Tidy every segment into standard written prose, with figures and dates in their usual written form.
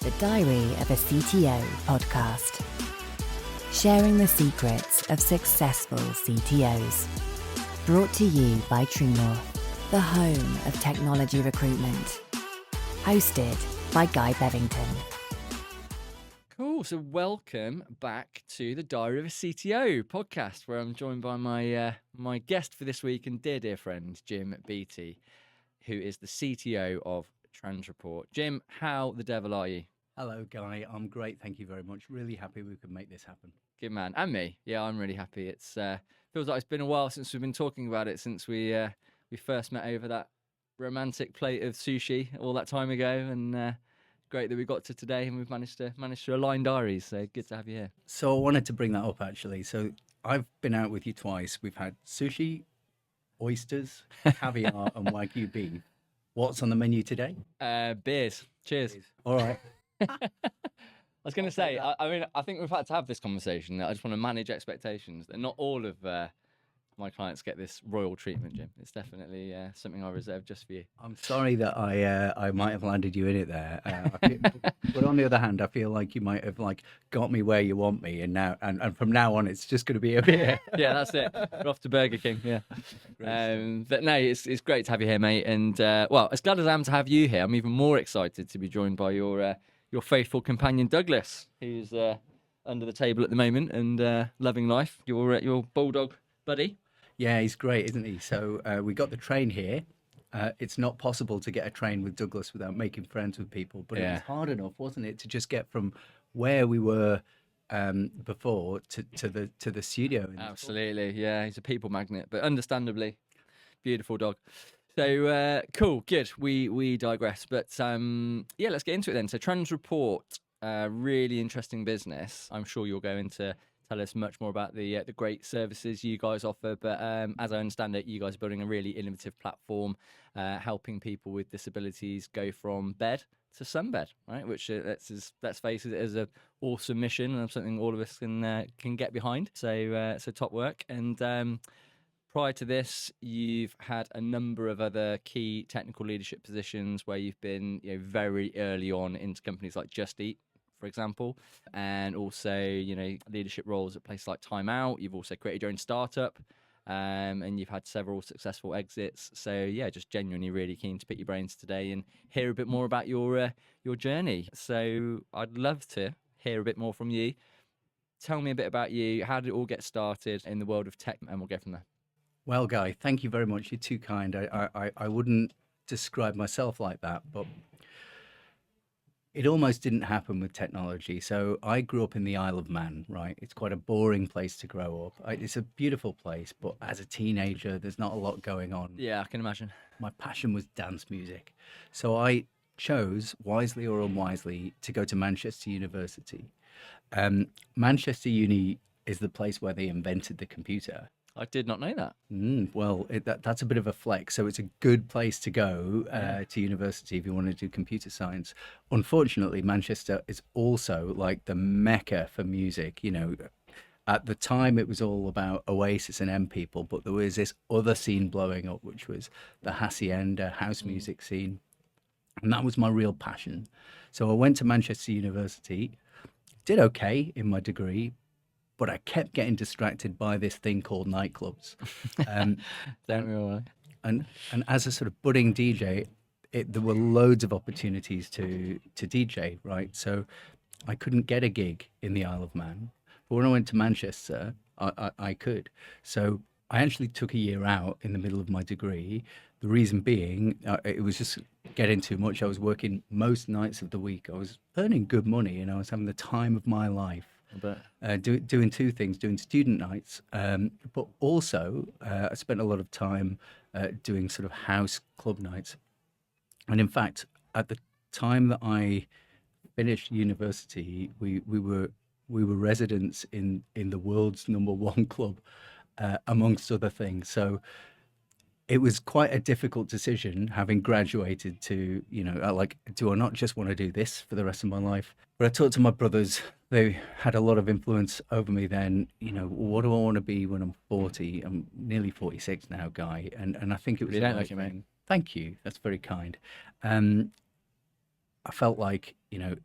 the Diary of a CTO podcast. Sharing the secrets of successful CTOs. Brought to you by TrueNorth, the home of technology recruitment. Hosted by Guy Bevington. Cool. So welcome back to the Diary of a CTO podcast, where I'm joined by my guest for this week and dear friend, Jim Beattie, who is the CTO of Transreport. Jim, how the devil are you? Hello, Guy. I'm great. Thank you very much. Really happy we could make this happen. Good man. And me. Yeah, I'm really happy. It's feels like it's been a while since we've been talking about it, since we first met over that romantic plate of sushi all that time ago, and great that we got to today and we've managed to align diaries. So good to have you here. So I wanted to bring that up, actually. So I've been out with you twice. We've had sushi, oysters, caviar, and Wagyu beef. What's on the menu today? Beers. Cheers. All right. I was going to say, I think we've had to have this conversation. I just want to manage expectations. That not all of my clients get this royal treatment, Jim. It's definitely something I reserve just for you. I'm sorry that I might have landed you in it there. But on the other hand, I feel like you might have got me where you want me, and from now on, it's just going to be a beer. Yeah, that's it. We're off to Burger King. Yeah. But no, it's great to have you here, mate. And well, as glad as I am to have you here, I'm even more excited to be joined by your faithful companion Douglas, who's under the table at the moment and loving life. Your bulldog buddy. Yeah, he's great, isn't he? So we got the train here. It's not possible to get a train with Douglas without making friends with people, but It was hard enough, wasn't it, to just get from where we were before to the studio. Absolutely, yeah. He's a people magnet, but understandably, beautiful dog. So cool, good. We digress, but yeah, let's get into it then. So Transreport, really interesting business. I'm sure you'll go into tell us much more about the great services you guys offer. But as I understand it, you guys are building a really innovative platform, helping people with disabilities go from bed to sunbed, right? Which let's face it, is an awesome mission and something all of us can get behind. So top work. And prior to this, you've had a number of other key technical leadership positions where you've been very early on into companies like Just Eat, for example, and also leadership roles at places like Time Out. You've also created your own startup, and you've had several successful exits. So yeah, just genuinely really keen to pick your brains today and hear a bit more about your journey. So I'd love to hear a bit more from you. Tell me a bit about you. How did it all get started in the world of tech, and we'll go from there. Well, Guy, thank you very much. You're too kind. I wouldn't describe myself like that, but it almost didn't happen with technology. So I grew up in the Isle of Man, right? It's quite a boring place to grow up. It's a beautiful place, but as a teenager, there's not a lot going on. Yeah, I can imagine. My passion was dance music. So I chose, wisely or unwisely, to go to Manchester University. Manchester Uni is the place where they invented the computer. I did not know that. Well, that's a bit of a flex. So it's a good place to go to university if you want to do computer science. Unfortunately, Manchester is also like the mecca for music. At the time, it was all about Oasis and M People, but there was this other scene blowing up, which was the Hacienda house music scene. And that was my real passion. So I went to Manchester University, did okay in my degree, but I kept getting distracted by this thing called nightclubs. Don't we all? And as a sort of budding DJ, there were loads of opportunities to DJ, right? So I couldn't get a gig in the Isle of Man. But when I went to Manchester, I could. So I actually took a year out in the middle of my degree. The reason being, it was just getting too much. I was working most nights of the week. I was earning good money, and I was having the time of my life. Doing two things, doing student nights, but also I spent a lot of time doing sort of house club nights. And in fact, at the time that I finished university, we were residents in the world's #1 club, amongst other things. So it was quite a difficult decision, having graduated, to, do I not just want to do this for the rest of my life? But I talked to my brothers. They had a lot of influence over me then. What do I want to be when I'm 40? I'm nearly 46 now, Guy. And I think it was... You don't look it, mate. Thank you. That's very kind. I felt like,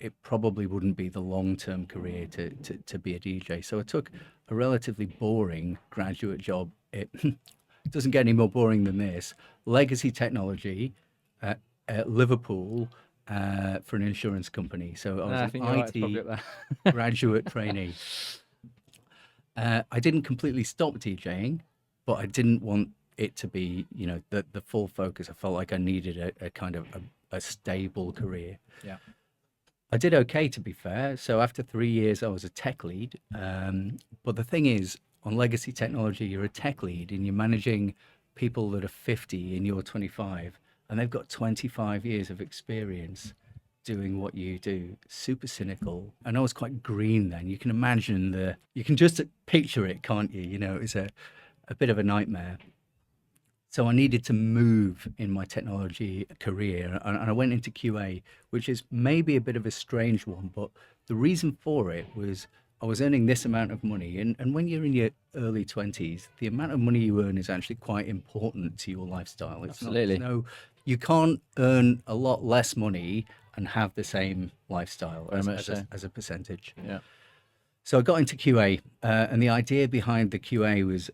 it probably wouldn't be the long-term career to be a DJ. So I took a relatively boring graduate job. It doesn't get any more boring than this. Legacy technology at Liverpool for an insurance company. So I was I an think you're right, it's probably IT up there. graduate trainee. I didn't completely stop DJing, but I didn't want it to be, the full focus. I felt like I needed a kind of a stable career. Yeah. I did okay, to be fair. So after 3 years, I was a tech lead. But the thing is, on legacy technology, you're a tech lead and you're managing people that are 50 and you're 25, and they've got 25 years of experience doing what you do. Super cynical. And I was quite green then. You can imagine you can just picture it, can't you? It's a bit of a nightmare. So I needed to move in my technology career, and I went into QA, which is maybe a bit of a strange one, but the reason for it was I was earning this amount of money, and when you're in your early 20s, the amount of money you earn is actually quite important to your lifestyle. Absolutely. You can't earn a lot less money and have the same lifestyle as a percentage. Yeah. So I got into QA, and the idea behind the QA was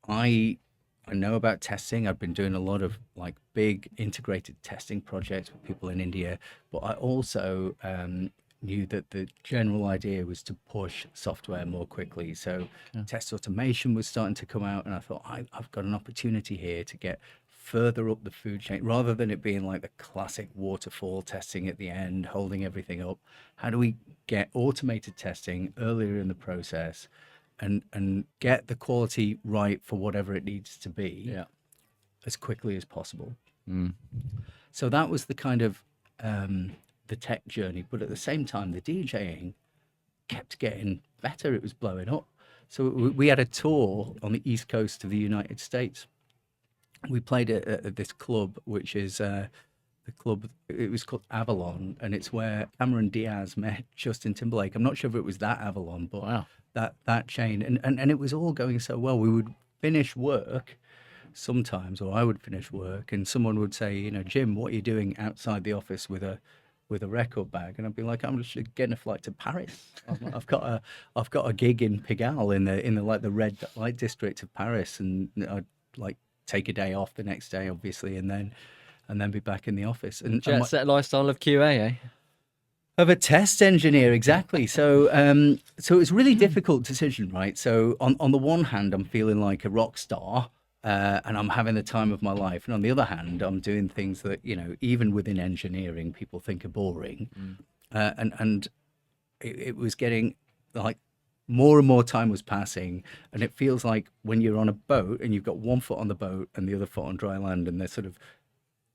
I know about testing. I've been doing a lot of like big integrated testing projects with people in India, but I also knew that the general idea was to push software more quickly. So test automation was starting to come out, and I thought I've got an opportunity here to get further up the food chain rather than it being like the classic waterfall testing at the end, holding everything up. How do we get automated testing earlier in the process and get the quality right for whatever it needs to be as quickly as possible? So that was the kind of the tech journey, but at the same time the DJing kept getting better. It was blowing up. So we had a tour on the east coast of the United States. We played at this club, which is the club, it was called Avalon, and it's where Cameron Diaz met Justin Timberlake. I'm not sure if it was that Avalon, but Wow. that chain, and it was all going so well. We would finish work sometimes, or I would finish work, and someone would say, Jim, what are you doing outside the office with a record bag? And I'd be like, I'm just getting a flight to Paris. I've got a gig in Pigalle in the like the red light district of Paris, and I'd like take a day off the next day, obviously, and then be back in the office. And Jet set lifestyle of QA, eh? Of a test engineer, exactly. So so it's a really difficult decision, right? So on the one hand, I'm feeling like a rock star, and I'm having the time of my life, and on the other hand, I'm doing things that even within engineering people think are boring, and it was getting like more and more time was passing, and it feels like when you're on a boat and you've got one foot on the boat and the other foot on dry land, and they're sort of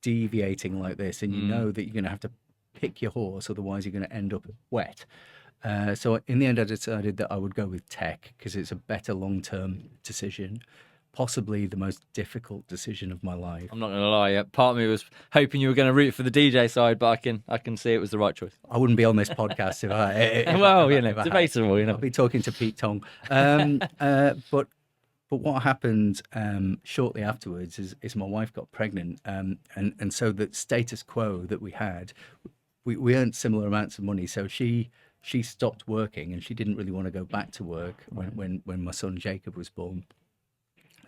deviating like this, and you know that you're going to have to pick your horse, otherwise you're going to end up wet. So in the end, I decided that I would go with tech because it's a better long-term decision, possibly the most difficult decision of my life. I'm not going to lie. Part of me was hoping you were going to root for the DJ side, but I can see it was the right choice. I wouldn't be on this podcast if I. Well, debatable, I'll be talking to Pete Tong. But what happened shortly afterwards is my wife got pregnant, and so the status quo that we had, we earned similar amounts of money. So she stopped working, and she didn't really want to go back to work when my son Jacob was born.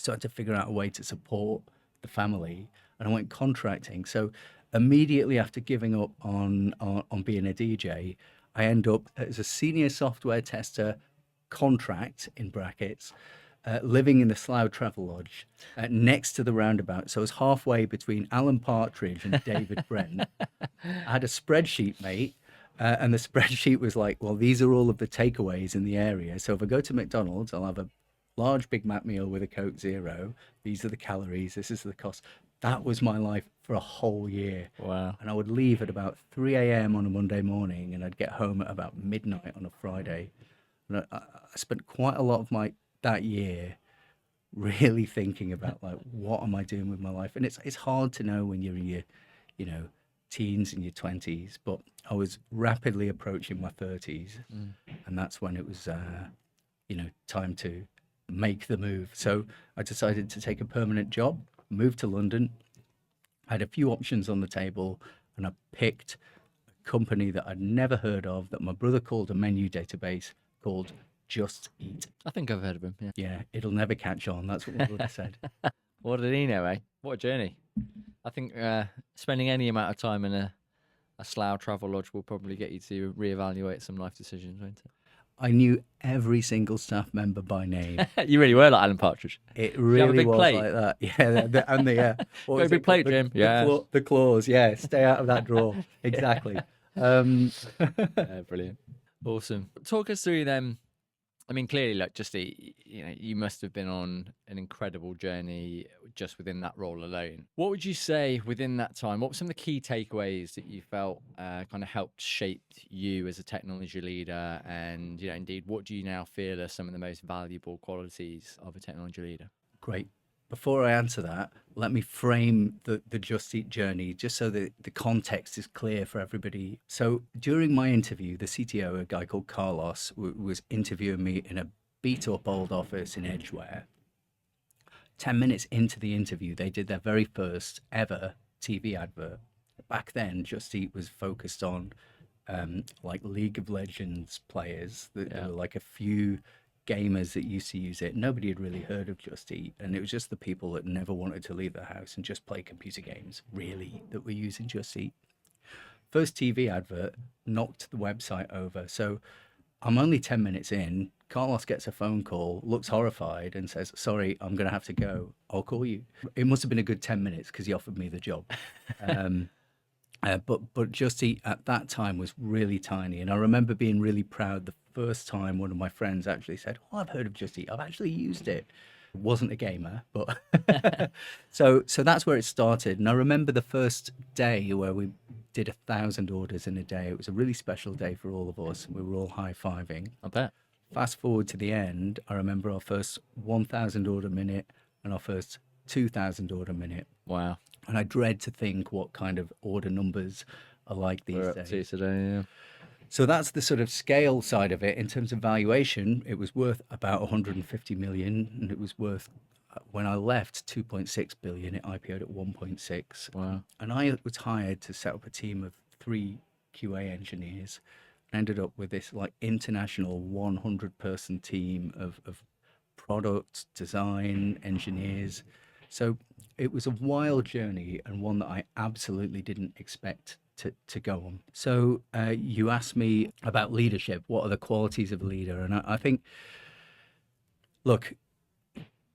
So I had to figure out a way to support the family, and I went contracting. So immediately after giving up on being a DJ, I end up as a senior software tester, contract in brackets, living in the Slough Travel Lodge next to the roundabout. So I was halfway between Alan Partridge and David Brent. I had a spreadsheet, mate, and the spreadsheet was like, well, these are all of the takeaways in the area. So if I go to McDonald's, I'll have a large Big Mac meal with a Coke Zero. These are the calories. This is the cost. That was my life for a whole year. Wow. And I would leave at about 3 a.m. on a Monday morning, and I'd get home at about midnight on a Friday. And I spent quite a lot of that year really thinking about like, what am I doing with my life? And it's hard to know when you're in your teens and your 20s, but I was rapidly approaching my 30s, and that's when it was time to make the move. So I decided to take a permanent job, move to London. I had a few options on the table, and I picked a company that I'd never heard of that my brother called a menu database called Just Eat. I think I've heard of him. Yeah. Yeah, it'll never catch on. That's what my brother said. What did he know, eh? What a journey. I think spending any amount of time in a Slough travel lodge will probably get you to reevaluate some life decisions, won't I knew every single staff member by name. it? You really were like Alan Partridge. It have a really big was plate? like that. Yeah, and the what Got a was big it plate, called? Jim. Yeah. The claws. Yeah, stay out of that drawer. Exactly. Yeah, brilliant. Awesome. Talk us through them. I mean, clearly, like, just you must have been on an incredible journey just within that role alone. What would you say within that time? What were some of the key takeaways that you felt kind of helped shape you as a technology leader? And, indeed, what do you now feel are some of the most valuable qualities of a technology leader? Great. Before I answer that, let me frame the Just Eat journey just so that the context is clear for everybody. So during my interview, the CTO, a guy called Carlos, was interviewing me in a beat-up old office in Edgware. 10 minutes into the interview, they did their very first ever TV advert. Back then, Just Eat was focused on like League of Legends players. There were like a few gamers that used to use it. Nobody had really heard of Just Eat, and it was just the people that never wanted to leave their house and just play computer games, really, that were using Just Eat. First TV advert knocked the website over. So I'm only 10 minutes in. Carlos gets a phone call, looks horrified, and says, "Sorry, I'm going to have to go. I'll call you." It must have been a good 10 minutes because he offered me the job. But Just Eat at that time was really tiny, and I remember being really proud the first time one of my friends actually said, "Oh, I've heard of Just Eat. I've actually used it." Wasn't a gamer, but so that's where it started. And I remember the first day where we did 1,000 orders in a day. It was a really special day for all of us. We were all high-fiving. I bet. Fast forward to the end, I remember our first 1,000 order minute and our first 2,000 order minute. Wow. And I dread to think what kind of order numbers are like these We're up days. to today, yeah. So that's the sort of scale side of it. In terms of valuation, it was worth about 150 million, and it was worth, when I left, 2.6 billion. It IPO'd at 1.6. Wow. And I was hired to set up a team of 3 QA engineers. I ended up with this like international 100-person team of product design engineers. So it was a wild journey, and one that I absolutely didn't expect to go on. So you asked me about leadership. What are the qualities of a leader? And I think, look,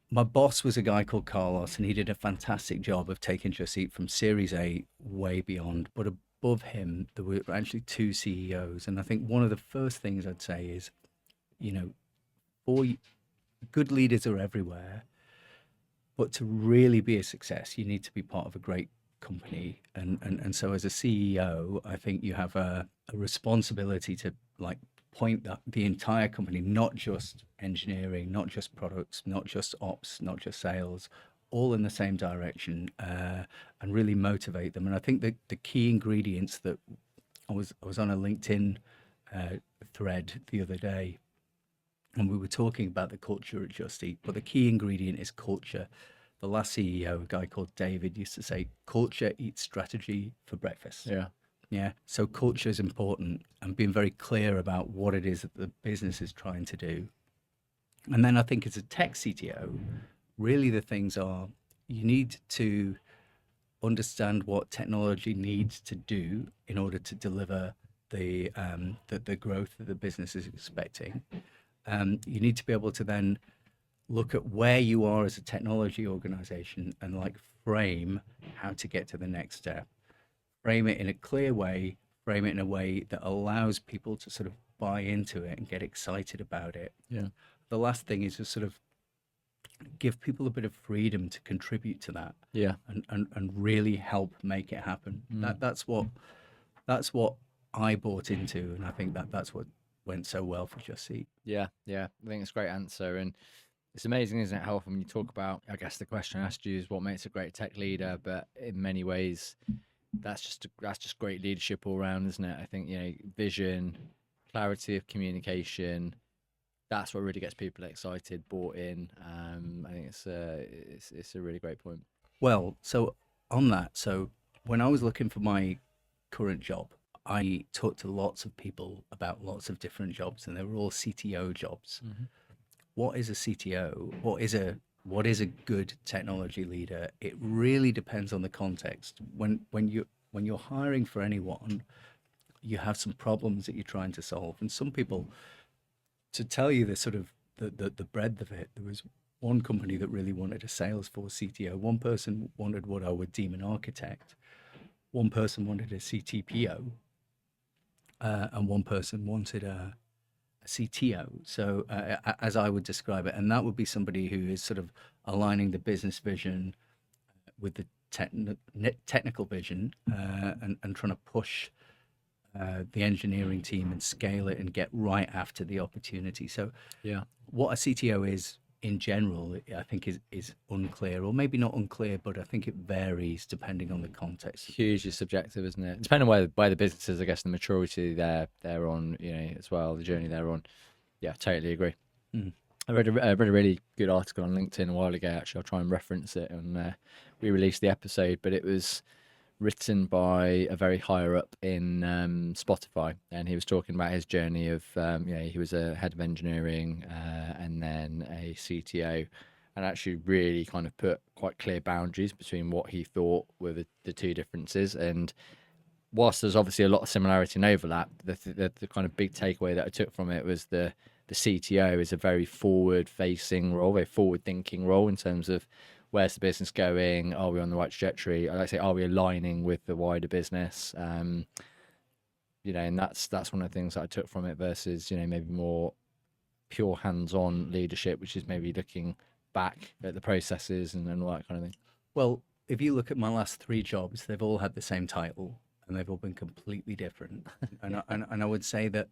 my boss was a guy called Carlos, and he did a fantastic job of taking Just Eat from Series A way beyond. But above him, there were actually 2 CEOs. And I think one of the first things I'd say is, good leaders are everywhere. But to really be a success, you need to be part of a great company. And so as a CEO, I think you have a responsibility to like point the entire company, not just engineering, not just products, not just ops, not just sales, all in the same direction, and really motivate them. And I think that the key ingredients that I was on a LinkedIn thread the other day, and we were talking about the culture at Just Eat, but the key ingredient is culture. The last CEO, a guy called David, used to say, "Culture eats strategy for breakfast." Yeah. Yeah. So culture is important, and being very clear about what it is that the business is trying to do. And then I think as a tech CTO, really the things are, you need to understand what technology needs to do in order to deliver the growth that the business is expecting. You need to be able to then look at where you are as a technology organization and like frame how to get to the next step. Frame it in a clear way, frame it in a way that allows people to sort of buy into it and get excited about it. Yeah. The last thing is to sort of give people a bit of freedom to contribute to that. Yeah. And really help make it happen. That's what I bought into, and I think that's what went so well for Just Eat. Yeah. I think it's a great answer. And it's amazing, isn't it, how often you talk about, I guess the question I asked you is what makes a great tech leader, but in many ways, that's just great leadership all around, isn't it? I think, vision, clarity of communication, that's what really gets people excited, bought in. I think it's a really great point. Well, so on that, so when I was looking for my current job, I talked to lots of people about lots of different jobs, and they were all CTO jobs. What is a CTO? What is a good technology leader? It really depends on the context. When you're hiring for anyone, you have some problems that you're trying to solve, and some people, to tell you the sort of the breadth of it, there was one company that really wanted a Salesforce CTO. One person wanted what I would deem an architect. One person wanted a CTPO, and one person wanted a CTO. So, as I would describe it, and that would be somebody who is sort of aligning the business vision with the technical vision, and trying to push the engineering team and scale it and get right after the opportunity. So, Yeah. what a CTO is in general, I think is unclear, or maybe not unclear, but I think it varies depending on the context. Hugely subjective, isn't it? Depending on where the business is, I guess, the maturity they're on, as well, the journey they're on. Yeah, totally agree. I read a really good article on LinkedIn a while ago. Actually, I'll try and reference it, and we released the episode, but it was written by a very higher up in Spotify, and he was talking about his journey of he was a head of engineering and then a CTO, and actually really kind of put quite clear boundaries between what he thought were the two differences. And whilst there's obviously a lot of similarity and overlap, the kind of big takeaway that I took from it was the CTO is a very forward-facing role, very forward-thinking role in terms of where's the business going? Are we on the right trajectory? I like to say, are we aligning with the wider business? And that's one of the things that I took from it versus, maybe more pure hands-on leadership, which is maybe looking back at the processes and all that kind of thing. Well, if you look at my last 3 jobs, they've all had the same title, and they've all been completely different. and I would say that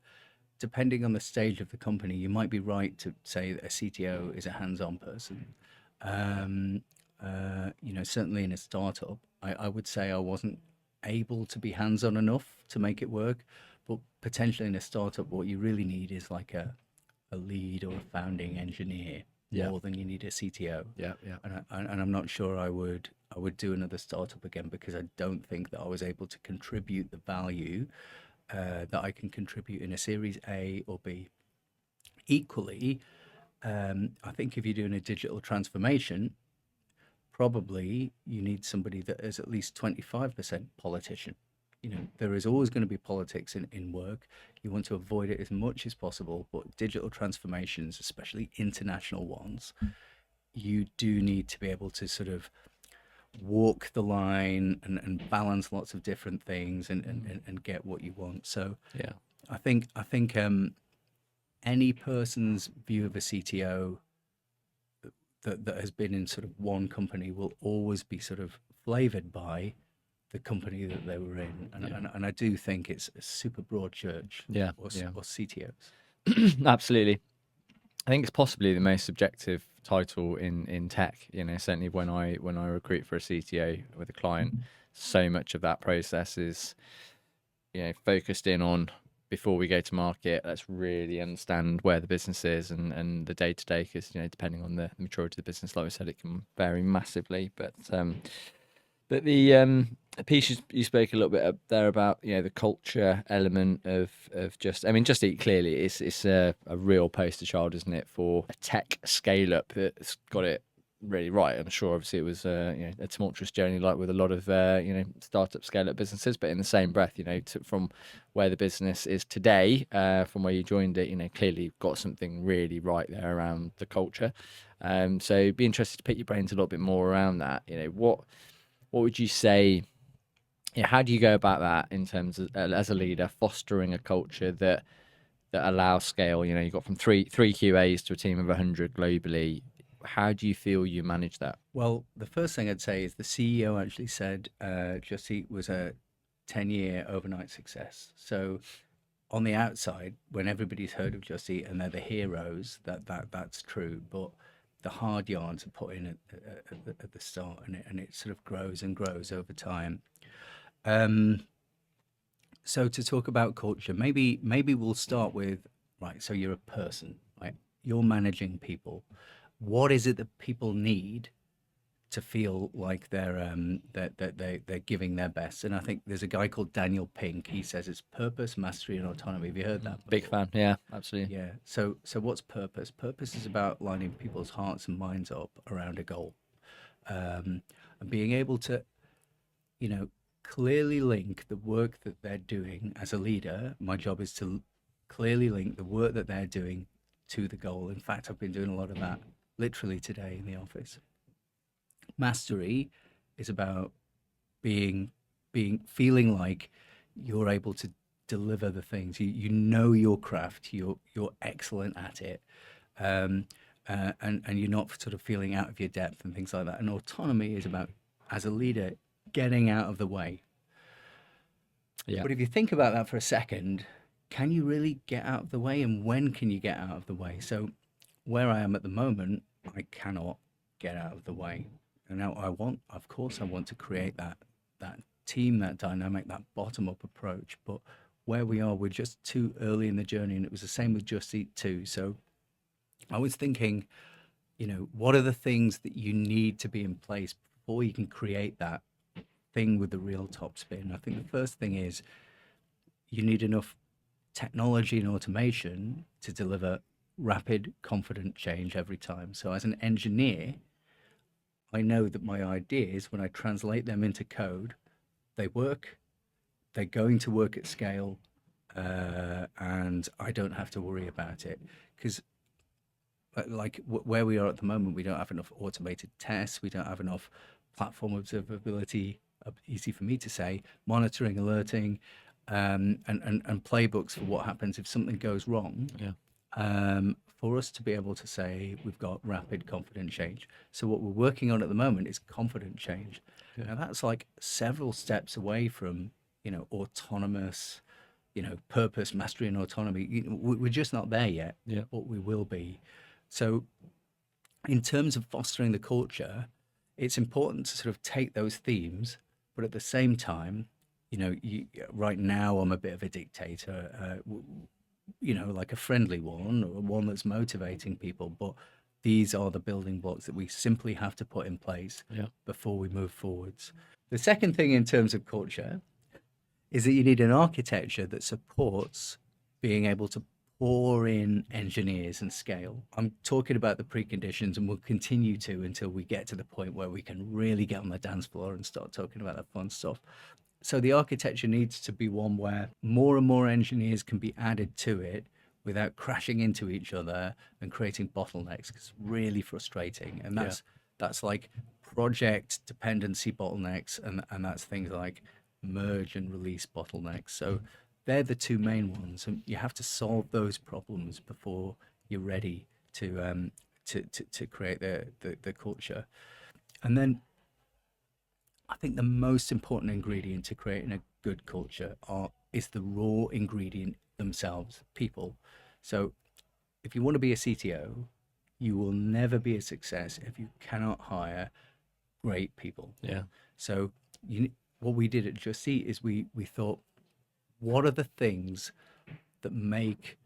depending on the stage of the company, you might be right to say that a CTO is a hands-on person. Certainly in a startup, I would say I wasn't able to be hands-on enough to make it work, but potentially in a startup, what you really need is like a lead or a founding engineer more than you need a CTO. Yeah. And I'm not sure I would do another startup again, because I don't think that I was able to contribute the value that I can contribute in a Series A or B. Equally, I think if you're doing a digital transformation, probably you need somebody that is at least 25% politician. There is always going to be politics in work. You want to avoid it as much as possible, but digital transformations, especially international ones, you do need to be able to sort of walk the line and balance lots of different things and get what you want. So Yeah. I think any person's view of a CTO that has been in sort of one company will always be sort of flavored by the company that they were in. And I do think it's a super broad church, or CTOs. Absolutely. I think it's possibly the most subjective title in tech. Certainly when I recruit for a CTO with a client, so much of that process is focused in on, before we go to market, let's really understand where the business is and the day to day, because depending on the maturity of the business, like we said, it can vary massively. But the piece you spoke a little bit there about the culture element of just eat clearly. It's a real poster child, isn't it, for a tech scale up that's got it really right. I'm sure obviously it was a tumultuous journey, like with a lot of startup scale up businesses, but in the same breath, from where the business is today, from where you joined it, clearly you've got something really right there around the culture. So be interested to pick your brains a little bit more around that. What would you say? How do you go about that in terms of, as a leader, fostering a culture that allows scale? You got from three QAs to a team of 100 globally. How do you feel you manage that? Well, the first thing I'd say is the CEO actually said Just Eat was a 10-year overnight success. So on the outside, when everybody's heard of Just Eat and they're the heroes, that's true. But the hard yards are put in at the start, and it sort of grows and grows over time. So to talk about culture, maybe we'll start with, right, so you're a person, right? You're managing people. What is it that people need to feel like they're giving their best. And I think there's a guy called Daniel Pink. He says it's purpose, mastery, and autonomy. Have you heard that Big before? fan. Yeah, absolutely. Yeah. So what's purpose? Purpose is about lining people's hearts and minds up around a goal, and being able to, you know, clearly link the work that they're doing as a leader. My job is to clearly link the work that they're doing to the goal. In fact, I've been doing a lot of that literally today in the office. Mastery is about feeling like you're able to deliver the things. You know your craft. You're excellent at it. And you're not sort of feeling out of your depth and things like that. And autonomy is about, as a leader, getting out of the way. Yeah. But if you think about that for a second, can you really get out of the way, and when can you get out of the way? So where I am at the moment, I cannot get out of the way. And now I want to create that team, that dynamic, that bottom up approach. But where we are, we're just too early in the journey, and it was the same with Just Eat too. So I was thinking, you know, what are the things that you need to be in place before you can create that thing with the real top spin? I think the first thing is you need enough technology and automation to deliver rapid, confident change every time. So as an engineer, I know that my ideas, when I translate them into code, they work, they're going to work at scale, and I don't have to worry about it. Because where we are at the moment, we don't have enough automated tests, we don't have enough platform observability, easy for me to say, monitoring, alerting, and playbooks for what happens if something goes wrong. Yeah. For us to be able to say we've got rapid, confident change. So what we're working on at the moment is confident change. Yeah. Now that's like several steps away from, you know, autonomous, you know, purpose, mastery, and autonomy. You know, we're just not there yet, Yeah. but we will be. So in terms of fostering the culture, it's important to sort of take those themes, but at the same time, you know, right now I'm a bit of a dictator, you know, like a friendly one, or one that's motivating people. But these are the building blocks that we simply have to put in place Yeah. before we move forwards. The second thing in terms of culture is that you need an architecture that supports being able to pour in engineers and scale. I'm talking about the preconditions, and we'll continue to until we get to the point where we can really get on the dance floor and start talking about the fun stuff. So the architecture needs to be one where more and more engineers can be added to it without crashing into each other and creating bottlenecks. It's really frustrating. And that's like project dependency bottlenecks, and that's things like merge and release bottlenecks. So they're the two main ones, and you have to solve those problems before you're ready to create the culture. And then I think the most important ingredient to creating a good culture is the raw ingredient themselves, people. So if you want to be a CTO, you will never be a success if you cannot hire great people. Yeah. So what we did at Just Eat is we thought, what are the things that make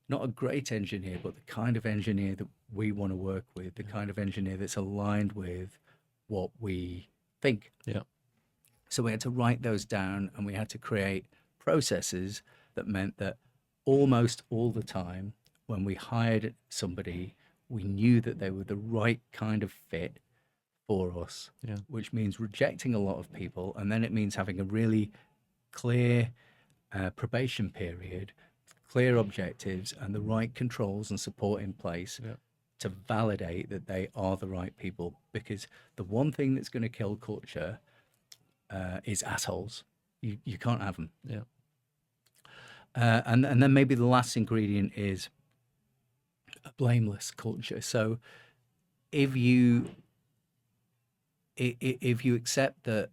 not a great engineer, but the kind of engineer that we want to work with, the kind of engineer that's aligned with what we think. Yeah. So we had to write those down, and we had to create processes that meant that almost all the time when we hired somebody, we knew that they were the right kind of fit for us, which means rejecting a lot of people. And then it means having a really clear probation period, clear objectives, and the right controls and support in place to validate that they are the right people. Because the one thing that's going to kill culture is assholes. You can't have them. Yeah. And then maybe the last ingredient is a blameless culture. So if you accept that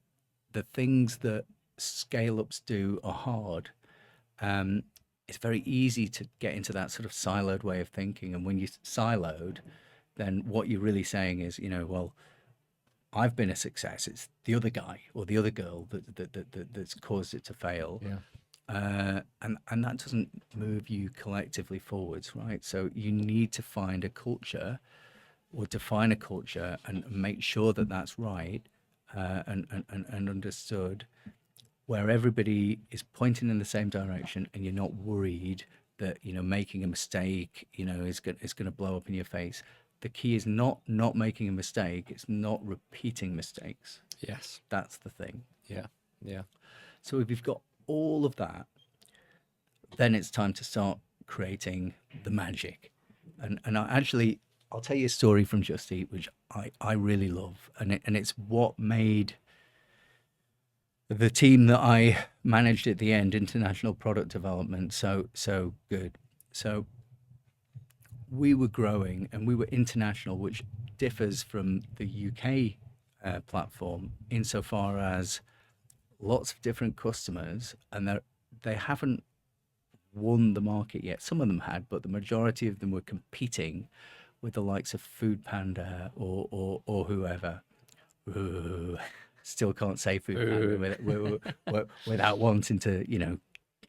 the things that scale ups do are hard, it's very easy to get into that sort of siloed way of thinking. And when you're siloed, then what you're really saying is, you know, well, I've been a success. It's the other guy or the other girl that's caused it to fail. Yeah. And that doesn't move you collectively forwards, right? So you need to find a culture or define a culture and make sure that that's right, and understood, where everybody is pointing in the same direction and you're not worried that, making a mistake, is going to blow up in your face. The key is not making a mistake. It's not repeating mistakes. Yes. That's the thing. Yeah. Yeah. So if you've got all of that, then it's time to start creating the magic. And I'll tell you a story from Just Eat, which I really love. And it's what made the team that I managed at the end, international product development, so good. So we were growing and we were international, which differs from the UK platform insofar as lots of different customers, and they haven't won the market yet. Some of them had, but the majority of them were competing with the likes of Food Panda or whoever. Ooh, still can't say Food Panda without wanting to,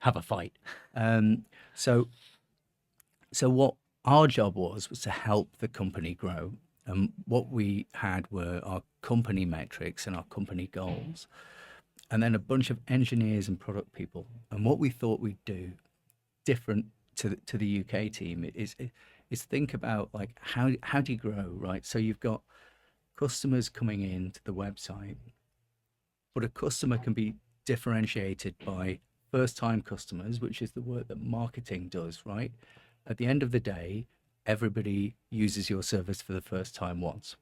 have a fight. So what our job was to help the company grow. And what we had were our company metrics and our company goals, and then a bunch of engineers and product people. And what we thought we'd do different to the UK team is think about, like, how do you grow, right? So you've got customers coming into the website, but a customer can be differentiated by first-time customers, which is the work that marketing does, right? At the end of the day, everybody uses your service for the first time once.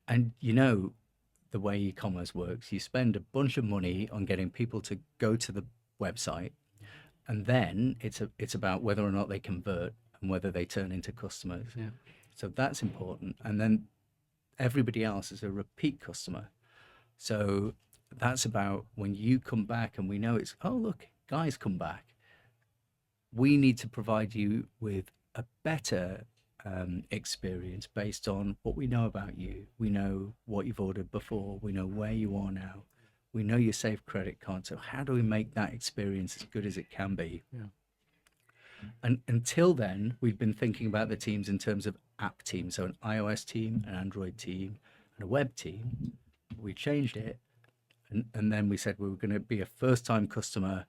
And the way e-commerce works, you spend a bunch of money on getting people to go to the website, and then it's about whether or not they convert and whether they turn into customers. Yeah. So that's important. And then everybody else is a repeat customer. So that's about when you come back and we know it's, oh, look, guys come back. We need to provide you with a better experience based on what we know about you. We know what you've ordered before. We know where you are now. We know your safe credit card. So how do we make that experience as good as it can be? Yeah. And until then, we've been thinking about the teams in terms of app teams. So an iOS team, an Android team, and a web team. We changed it. And then we said we were going to be a first-time customer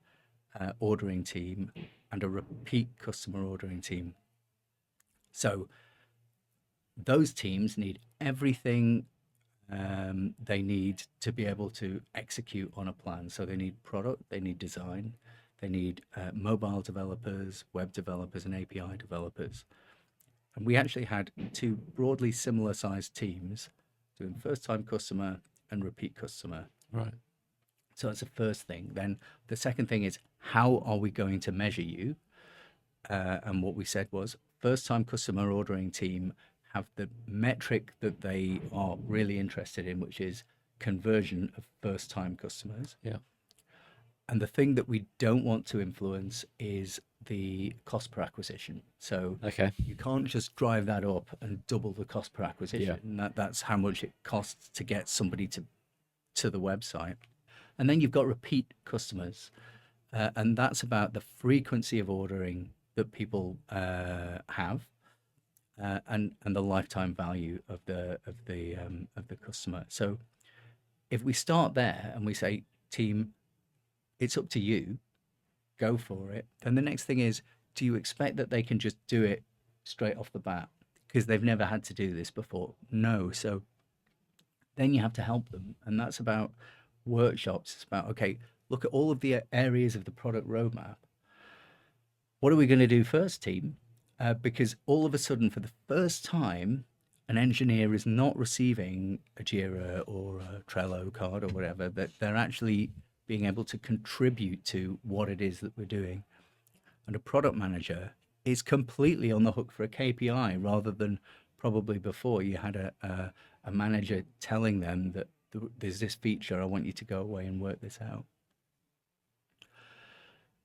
ordering team and a repeat customer ordering team. So those teams need everything they need to be able to execute on a plan. So they need product, they need design, they need mobile developers, web developers, and API developers. And we actually had two broadly similar sized teams doing first-time customer and repeat customer. Right. So that's the first thing. Then the second thing is, how are we going to measure you? And what we said was, first-time customer ordering team have the metric that they are really interested in, which is conversion of first-time customers. Yeah. And the thing that we don't want to influence is the cost per acquisition. So Okay. you can't just drive that up and double the cost per acquisition. Yeah. That's how much it costs to get somebody to the website. And then you've got repeat customers, and that's about the frequency of ordering that people have, and the lifetime value of the customer. So if we start there and we say, team, it's up to you, go for it. Then the next thing is, do you expect that they can just do it straight off the bat because they've never had to do this before? No. So then you have to help them, and that's about workshops. It's about, okay, look at all of the areas of the product roadmap. What are we going to do first, team? Because all of a sudden, for the first time, an engineer is not receiving a Jira or a Trello card or whatever, that they're actually being able to contribute to what it is that we're doing. And a product manager is completely on the hook for a KPI, rather than probably before you had a manager telling them that there's this feature, I want you to go away and work this out.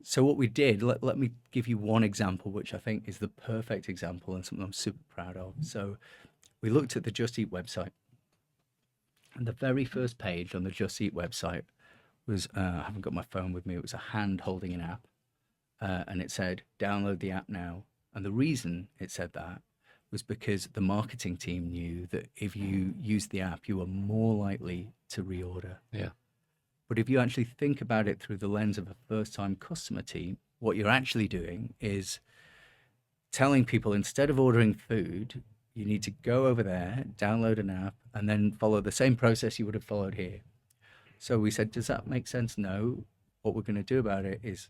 So what we did, let me give you one example, which I think is the perfect example and something I'm super proud of. So we looked at the Just Eat website, and the very first page on the Just Eat website was, I haven't got my phone with me, it was a hand holding an app, and it said, download the app now. And the reason it said that was because the marketing team knew that if you used the app, you were more likely to reorder. Yeah. But if you actually think about it through the lens of a first-time customer team, what you're actually doing is telling people, instead of ordering food, you need to go over there, download an app, and then follow the same process you would have followed here. So we said, does that make sense? No. What we're going to do about it is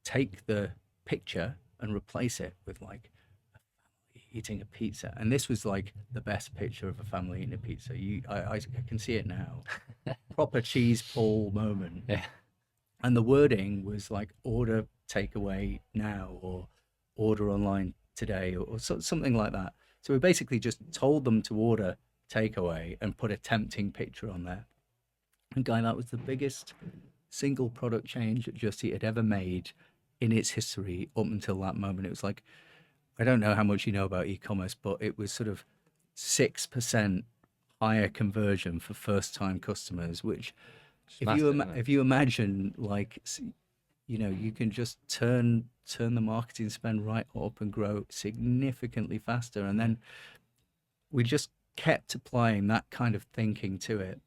take the picture and replace it with like eating a pizza. And this was like the best picture of a family eating a pizza. I can see it now. Proper cheese pull moment. Yeah. And the wording was like order takeaway now, or order online today, or something like that. So we basically just told them to order takeaway and put a tempting picture on there. And Guy, that was the biggest single product change that Just Eat had ever made in its history up until that moment. It was like, I don't know how much you know about e-commerce, but it was sort of 6% higher conversion for first-time customers, which if you imagine, like, you know, you can just turn the marketing spend right up and grow significantly faster. And then we just kept applying that kind of thinking to it.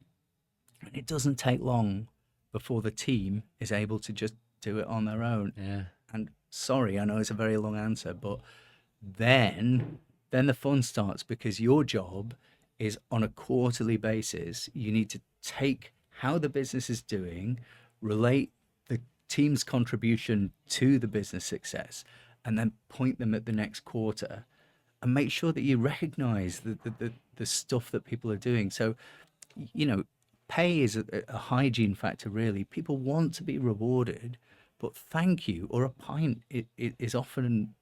And it doesn't take long before the team is able to just do it on their own. Yeah. And sorry, I know it's a very long answer, but then the fun starts, because your job is on a quarterly basis. You need to take how the business is doing, relate the team's contribution to the business success, and then point them at the next quarter and make sure that you recognize the stuff that people are doing. So, you know, pay is a hygiene factor, really. People want to be rewarded, but thank you or a pint is often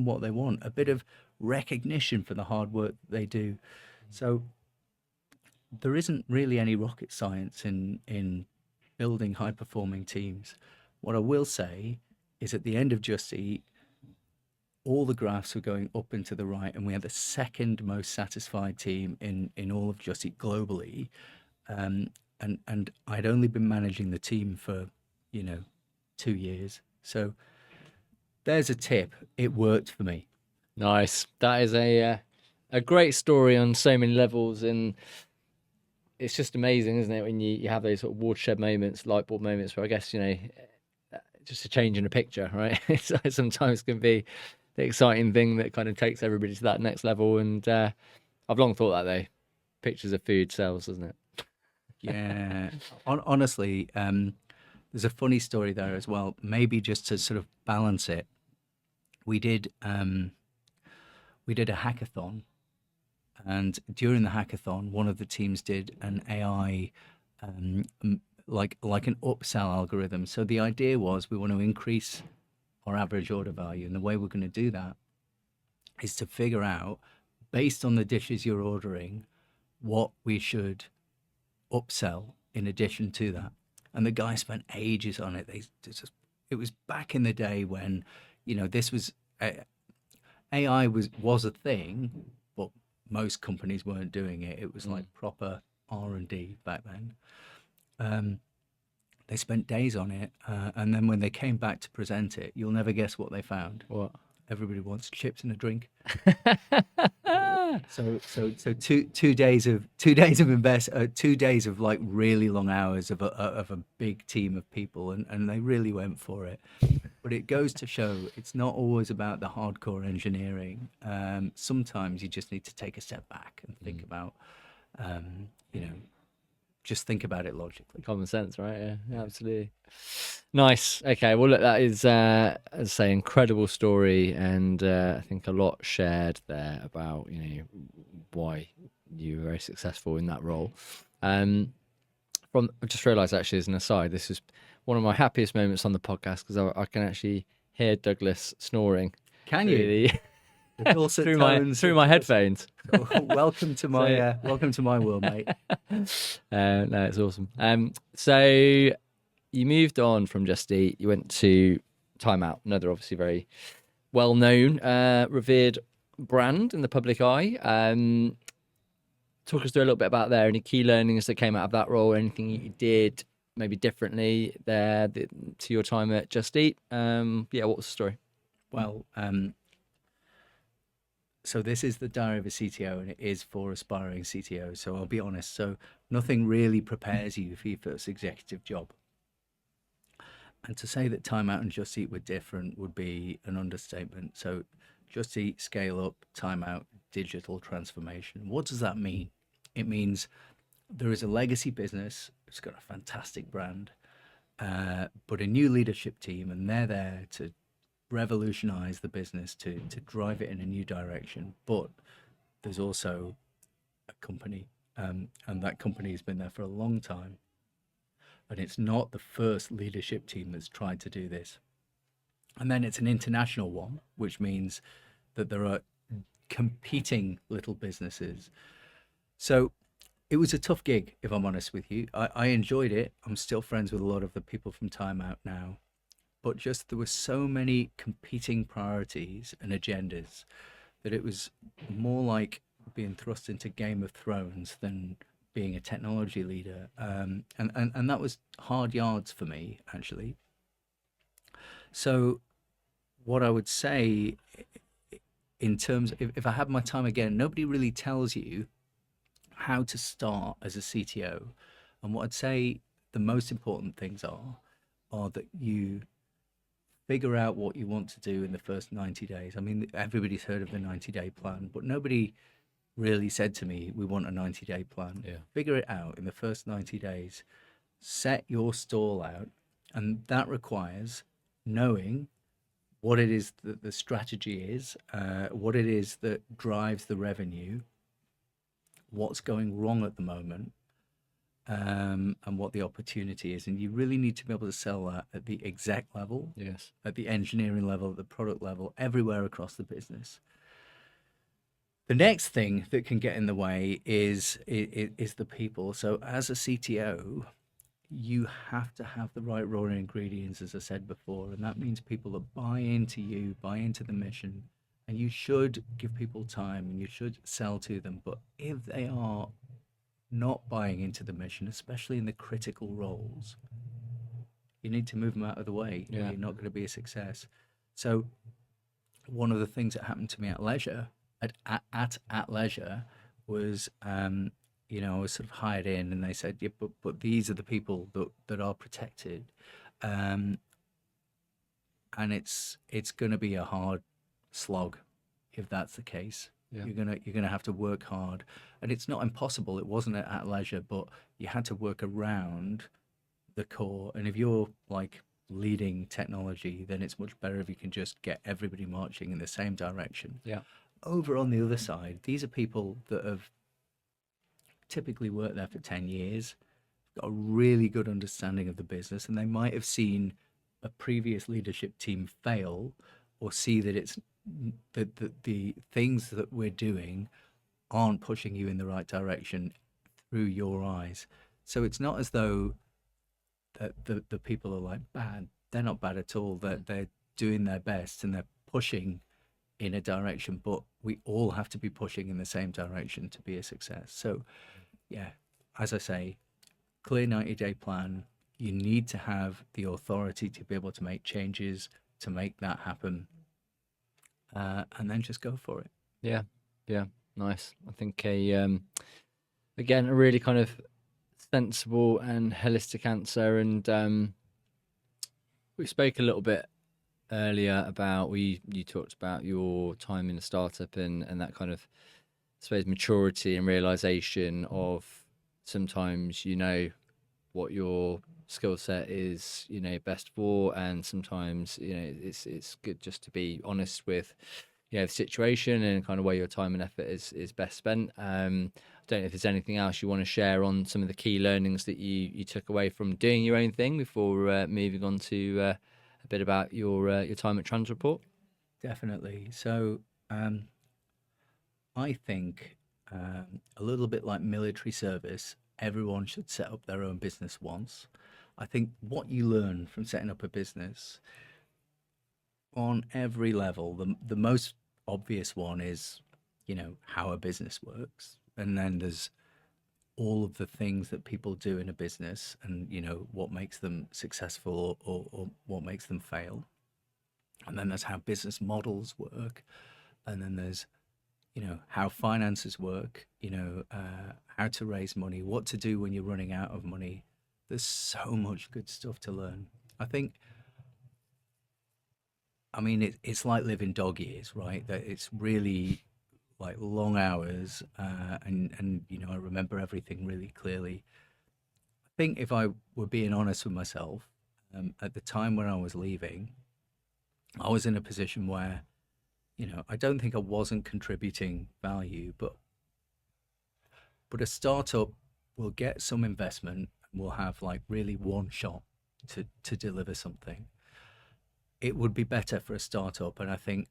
what they want, a bit of recognition for the hard work that they do. So there isn't really any rocket science in building high-performing teams. What I will say is, at the end of Just Eat, all the graphs were going up and to the right, and we had the second most satisfied team in all of Just Eat globally. And I'd only been managing the team for, 2 years. So there's a tip. It worked for me. Nice. That is a great story on so many levels, and it's just amazing, isn't it, when you have those sort of watershed moments, light bulb moments, where I guess, just a change in a picture, right? It sometimes can be the exciting thing that kind of takes everybody to that next level. And I've long thought that, though. Pictures of food sells, doesn't it? Yeah. Honestly, there's a funny story there as well. Maybe just to sort of balance it, we did a hackathon, and during the hackathon, one of the teams did an AI, like an upsell algorithm. So the idea was, we want to increase our average order value, and the way we're going to do that is to figure out, based on the dishes you're ordering, what we should upsell in addition to that. And the guy spent ages on it. It was back in the day when, this was AI was a thing, but most companies weren't doing it. It was like proper R&D back then. They spent days on it, and then when they came back to present it, you'll never guess what they found. What? Everybody wants chips and a drink. So 2 days of 2 days of like really long hours of a big team of people, and they really went for it. But it goes to show, it's not always about the hardcore engineering. Sometimes you just need to take a step back and think about, just think about it logically. Common sense, right? Yeah, absolutely. Nice. Okay, well, look, that is, as I say, incredible story, and I think a lot shared there about, why you were very successful in that role. I just realised, actually, as an aside, this is one of my happiest moments on the podcast, because I can actually hear Douglas snoring. Can you? Really? The dulcet through my headphones. Welcome to my world, mate. No, it's awesome. So you moved on from Just Eat. You went to Time Out, another obviously very well-known, revered brand in the public eye. Talk us through a little bit about there. Any key learnings that came out of that role? Anything you did maybe differently there to your time at Just Eat? What was the story? Well, so this is the diary of a CTO, and it is for aspiring CTOs. So I'll be honest. So nothing really prepares you for your first executive job. And to say that Time Out and Just Eat were different would be an understatement. So Just Eat, scale up, Time Out, digital transformation. What does that mean? It means there is a legacy business. It's got a fantastic brand, but a new leadership team, and they're there to revolutionize the business, to drive it in a new direction. But there's also a company, and that company has been there for a long time. And it's not the first leadership team that's tried to do this. And then it's an international one, which means that there are competing little businesses. So it was a tough gig, if I'm honest with you. I enjoyed it. I'm still friends with a lot of the people from Time Out now. But just there were so many competing priorities and agendas that it was more like being thrust into Game of Thrones than being a technology leader. And that was hard yards for me, actually. So what I would say in terms, if I had my time again, nobody really tells you how to start as a CTO. And what I'd say the most important things are that you figure out what you want to do in the first 90 days. I mean, everybody's heard of the 90-day plan, but nobody really said to me, we want a 90-day plan. Yeah. Figure it out in the first 90 days. Set your stall out. And that requires knowing what it is that the strategy is, what it is that drives the revenue, what's going wrong at the moment, and what the opportunity is. And you really need to be able to sell that at the exec level, Yes. at the engineering level, at the product level, everywhere across the business. The next thing that can get in the way is the people. So as a CTO, you have to have the right raw ingredients, as I said before, and that means people that buy into you, buy into the mission, and you should give people time and you should sell to them. But if they are not buying into the mission, especially in the critical roles, you need to move them out of the way. Yeah. You're not going to be a success. So one of the things that happened to me at Leisure, at Leisure, was I was sort of hired in, and they said, yeah, but these are the people that are protected, and it's going to be a hard slog if that's the case. Yeah. You're gonna have to work hard, and it's not impossible. It wasn't at Leisure, but you had to work around the core. And if you're like leading technology, then it's much better if you can just get everybody marching in the same direction. Yeah. Over on the other side, these are people that have typically worked there for 10 years, got a really good understanding of the business, and they might have seen a previous leadership team fail, or see that it's that the things that we're doing aren't pushing you in the right direction through your eyes. So it's not as though that the people are like bad. They're not bad at all. They're doing their best and they're pushing in a direction, but we all have to be pushing in the same direction to be a success. So yeah, as I say, clear 90-day plan. You need to have the authority to be able to make changes to make that happen, and then just go for it. Yeah. Nice. I think again, a really kind of sensible and holistic answer. And we spoke a little bit earlier about you talked about your time in a startup and that kind of, I suppose, maturity and realization of sometimes what your skill set is best for, and sometimes it's good just to be honest with the situation and kind of where your time and effort is best spent. I don't know if there's anything else you want to share on some of the key learnings that you took away from doing your own thing before moving on to a bit about your time at Transreport. Definitely. So I think a little bit like military service, everyone should set up their own business once. I think what you learn from setting up a business on every level, the most obvious one is, how a business works. And then there's all of the things that people do in a business and, what makes them successful or what makes them fail. And then there's how business models work. And then there's how finances work, how to raise money, what to do when you're running out of money. There's so much good stuff to learn. It's like living dog years, right? That it's really like long hours, and I remember everything really clearly. I think if I were being honest with myself, at the time when I was leaving, I was in a position where, I don't think I wasn't contributing value, but a startup will get some investment and will have like really one shot to deliver something. It would be better for a startup, and I think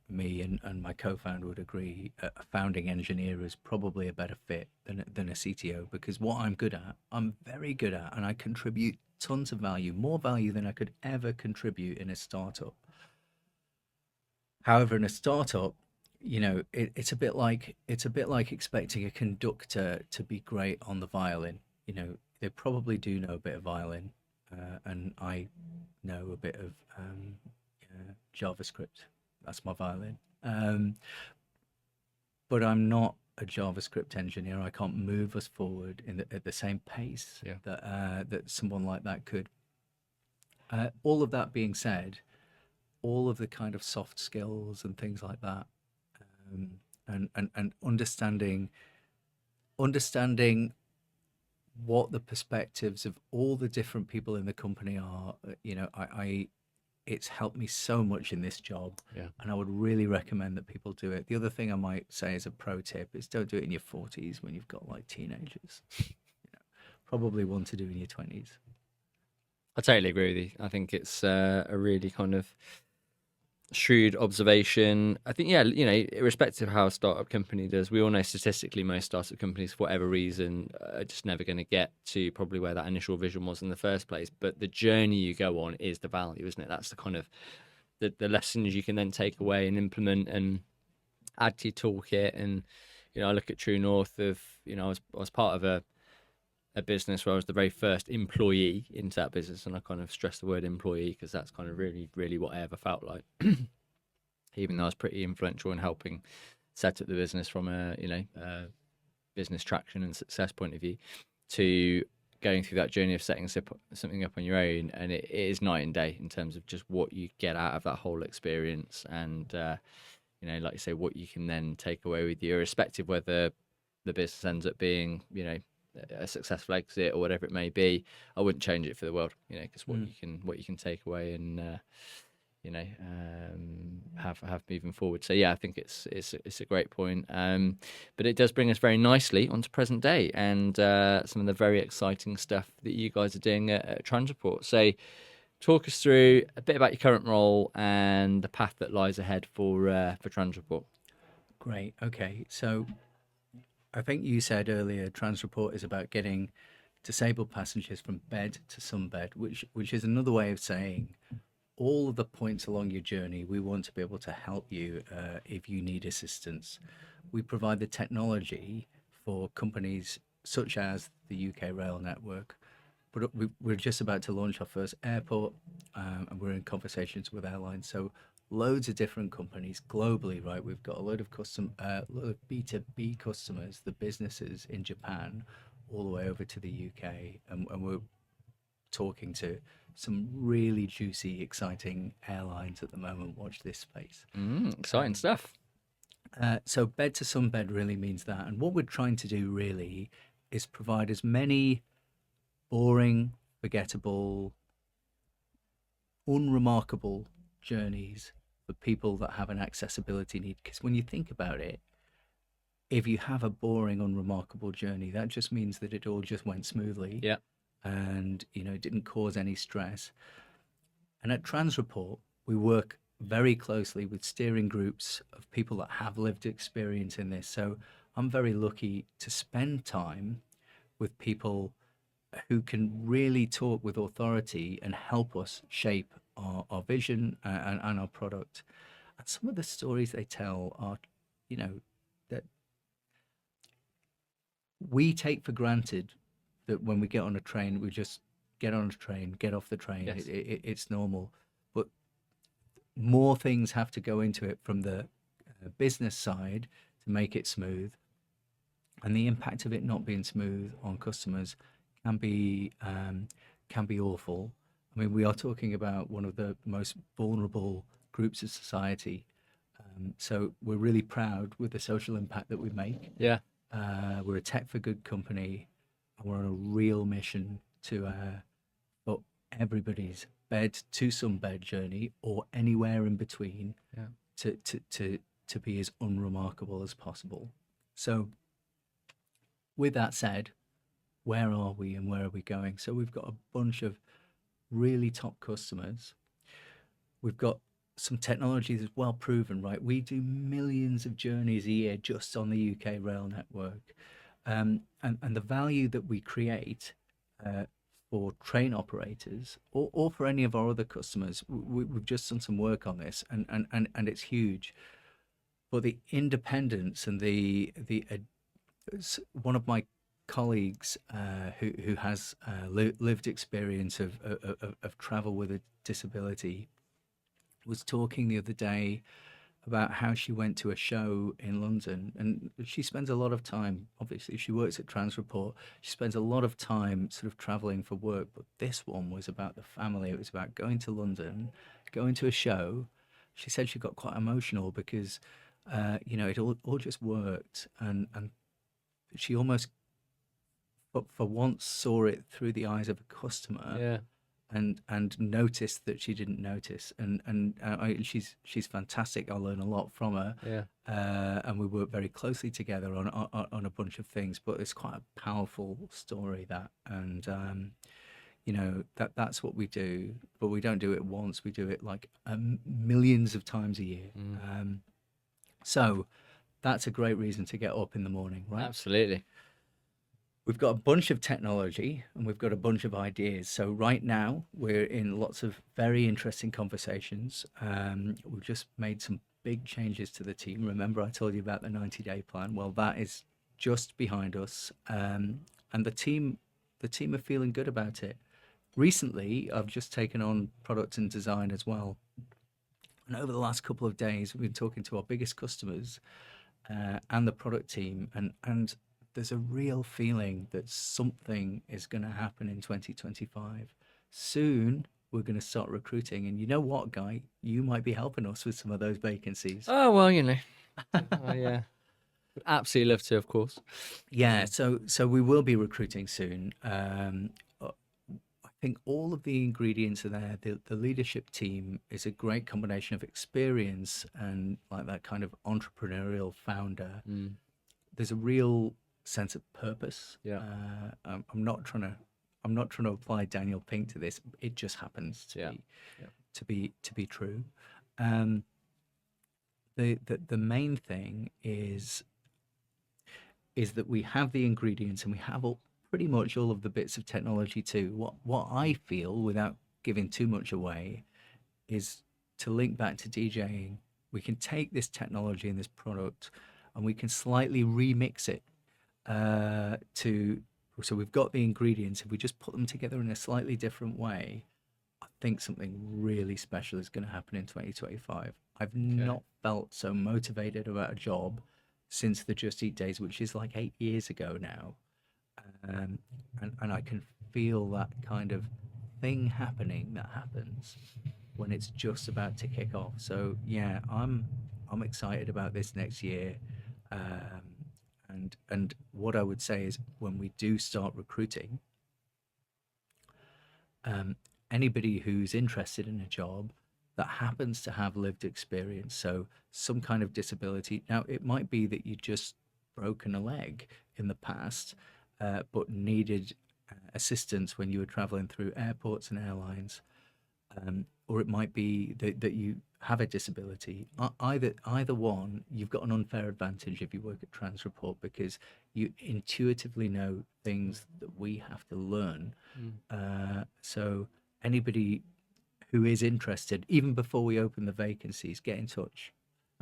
me and my co-founder would agree, a founding engineer is probably a better fit than a CTO, because what I'm very good at, and I contribute tons of value, more value than I could ever contribute in a startup. However, in a startup, it's a bit like expecting a conductor to be great on the violin. They probably do know a bit of violin, and I know a bit of JavaScript. That's my violin. But I'm not a JavaScript engineer. I can't move us forward at the same pace that someone like that could. All of that being said, all of the kind of soft skills and things like that, and understanding what the perspectives of all the different people in the company are. I it's helped me so much in this job, and I would really recommend that people do it. The other thing I might say as a pro tip is don't do it in your 40s when you've got like teenagers. Probably one to do in your 20s. I totally agree with you. I think it's a really kind of shrewd observation. I think, irrespective of how a startup company does, we all know statistically most startup companies, for whatever reason, are just never going to get to probably where that initial vision was in the first place. But the journey you go on is the value, isn't it? That's the kind of the lessons you can then take away and implement and add to your toolkit. And I look at True North of I was part of a business where I was the very first employee into that business, and I kind of stress the word employee because that's kind of really, really what I ever felt like. Even though I was pretty influential in helping set up the business from a business traction and success point of view, to going through that journey of setting something up on your own, and it is night and day in terms of just what you get out of that whole experience, and like you say, what you can then take away with you, irrespective whether the business ends up being a successful exit or whatever it may be. I wouldn't change it for the world, because what you can take away and have moving forward. So I think it's a great point. But it does bring us very nicely onto present day and some of the very exciting stuff that you guys are doing at Transreport. So talk us through a bit about your current role and the path that lies ahead for Transreport. Great. Okay. So I think you said earlier, Transreport is about getting disabled passengers from bed to sunbed, which is another way of saying all of the points along your journey, we want to be able to help you if you need assistance. We provide the technology for companies such as the UK rail network, but we're just about to launch our first airport, and we're in conversations with airlines. So loads of different companies globally, right? We've got a load of B2B customers, the businesses in Japan, all the way over to the UK, and we're talking to some really juicy, exciting airlines at the moment. Watch this space. Exciting stuff. So bed to sunbed really means that, and what we're trying to do really is provide as many boring, forgettable, unremarkable journeys for people that have an accessibility need. Because when you think about it, if you have a boring, unremarkable journey, that just means that it all just went smoothly. Yeah. And it didn't cause any stress. And at Transreport, we work very closely with steering groups of people that have lived experience in this. So I'm very lucky to spend time with people who can really talk with authority and help us shape our vision and our product. And some of the stories they tell are, that we take for granted, that when we get on a train, we just get on a train, get off the train. Yes. It's normal. But more things have to go into it, from the business side to make it smooth. And the impact of it not being smooth on customers can be awful. I mean, we are talking about one of the most vulnerable groups of society. So we're really proud with the social impact that we make. Yeah. We're a tech for good company, and we're on a real mission to put everybody's bed to some bed journey or anywhere in between to be as unremarkable as possible. So with that said, where are we and where are we going? So we've got a bunch of really top customers. We've got some technology that's well proven, right? We do millions of journeys a year just on the UK rail network. And the value that we create for train operators or for any of our other customers, we've just done some work on this, and it's huge. But the independence and one of my colleagues who has lived experience of travel with a disability was talking the other day about how she went to a show in London, and she spends a lot of time, obviously she works at Transreport, she spends a lot of time sort of traveling for work, but this one was about the family. It was about going to London, going to a show. She said she got quite emotional because it all just worked, and she almost for once saw it through the eyes of a customer. Yeah. And noticed that she didn't notice, and she's fantastic. I learn a lot from her. Yeah. And we work very closely together on a bunch of things. But it's quite a powerful story, that, and that's what we do. But we don't do it once. We do it like millions of times a year. So that's a great reason to get up in the morning, right? Absolutely. We've got a bunch of technology and we've got a bunch of ideas. So right now we're in lots of very interesting conversations. We've just made some big changes to the team. Remember I told you about the 90-day plan? Well, that is just behind us. And the team are feeling good about it. Recently, I've just taken on product and design as well. And over the last couple of days, we've been talking to our biggest customers and the product team, and there's a real feeling that something is going to happen in 2025. Soon, we're going to start recruiting. And you know what, Guy? You might be helping us with some of those vacancies. Oh, well, yeah. Would absolutely love to, of course. Yeah, so we will be recruiting soon. I think all of the ingredients are there. The leadership team is a great combination of experience and like that kind of entrepreneurial founder. There's a real sense of purpose. Yeah. I'm not trying to apply Daniel Pink to this. It just happens to be true. The main thing is that we have the ingredients and we have pretty much all of the bits of technology too. What I feel, without giving too much away, is to link back to DJing. We can take this technology and this product and we can slightly remix it so we've got the ingredients. If we just put them together in a slightly different way, I think something really special is going to happen in 2025. I've not felt so motivated about a job since the Just Eat days, which is like 8 years ago now. And I can feel that kind of thing happening that happens when it's just about to kick off. So yeah, I'm excited about this next year. And what I would say is, when we do start recruiting, anybody who's interested in a job that happens to have lived experience, so some kind of disability. Now, it might be that you just broken a leg in the past, but needed assistance when you were traveling through airports and airlines, or it might be that you have a disability. Either one, you've got an unfair advantage if you work at Transreport, because you intuitively know things that we have to learn. So anybody who is interested, even before we open the vacancies, get in touch.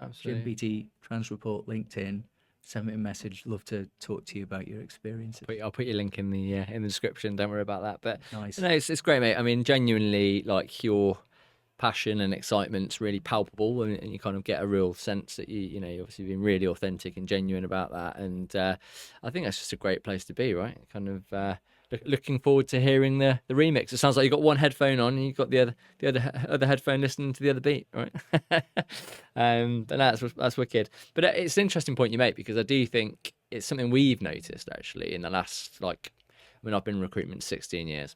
Absolutely. Jim Beattie, Transreport, LinkedIn. Send me a message. Love to talk to you about your experiences. I'll put your link in the description. Don't worry about that. But Nice. no, it's great, mate. I mean, genuinely, like, you're passion and excitement's really palpable, and you kind of get a real sense that you know, you're obviously being really authentic and genuine about that. And I think that's just a great place to be, right? Kind of looking forward to hearing the remix. It sounds like you've got one headphone on and you've got the other headphone listening to the other beat, right? And that's wicked. But it's an interesting point you make, because I do think it's something we've noticed actually in the last, like, I mean, I've been in recruitment 16 years.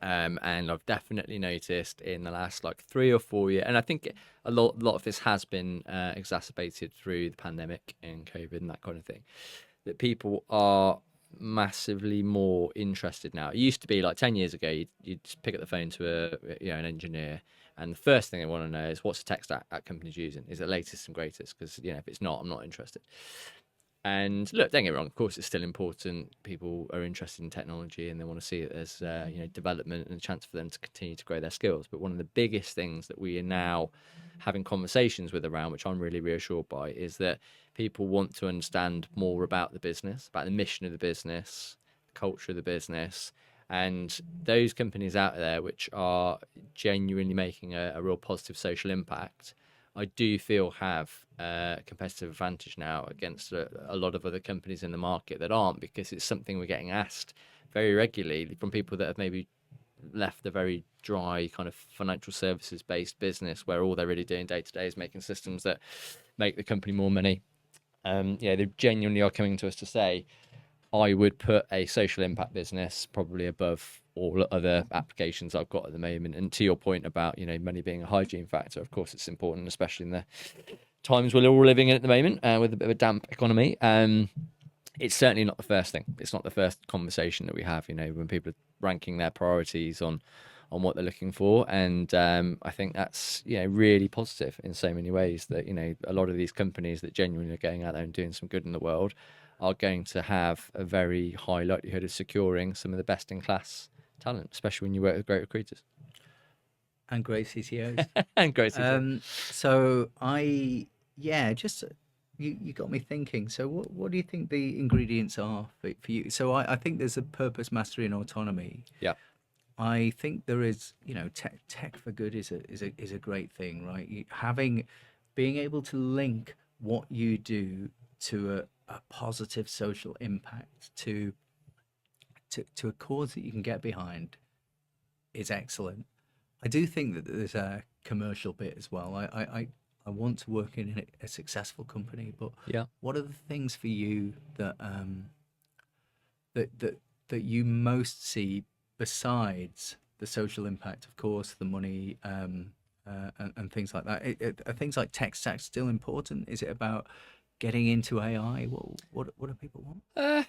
And I've definitely noticed in the last like 3 or 4 years, and I think a lot of this has been exacerbated through the pandemic and COVID and that kind of thing, that people are massively more interested now. It used to be like 10 years ago, you'd just pick up the phone to an engineer, and the first thing they want to know is, what's the tech stack that company's using? Is it latest and greatest? Because, you know, if it's not, I'm not interested. And look, don't get me wrong, of course it's still important. People are interested in technology and they want to see it as development and a chance for them to continue to grow their skills. But one of the biggest things that we are now having conversations with around, which I'm really reassured by, is that people want to understand more about the business, about the mission of the business, the culture of the business. And those companies out there which are genuinely making a real positive social impact, I do feel have a competitive advantage now against a lot of other companies in the market that aren't, because it's something we're getting asked very regularly from people that have maybe left a very dry kind of financial services based business where all they're really doing day to day is making systems that make the company more money. They genuinely are coming to us to say, I would put a social impact business probably above all other applications I've got at the moment. And to your point about, you know, money being a hygiene factor, of course it's important, especially in the times we're all living in at the moment with a bit of a damp economy. It's certainly not the first thing. It's not the first conversation that we have, you know, when people are ranking their priorities on what they're looking for. And I think that's, you know, really positive in so many ways, that, you know, a lot of these companies that genuinely are going out there and doing some good in the world are going to have a very high likelihood of securing some of the best in class talent, especially when you work with great recruiters. And great CTOs. And great CTOs. So you got me thinking. So what do you think the ingredients are for you? So I think there's a purpose, mastery, and autonomy. Yeah. I think there is, you know, tech for good is a great thing, right? Being able to link what you do to a positive social impact, to a cause that you can get behind, is excellent. I do think that there's a commercial bit as well. I want to work in a successful company, but Yeah. what are the things for you that that you most see besides the social impact, of course, the money and things like that? Are things like tech stack still important? Is it about getting into AI? What do people want?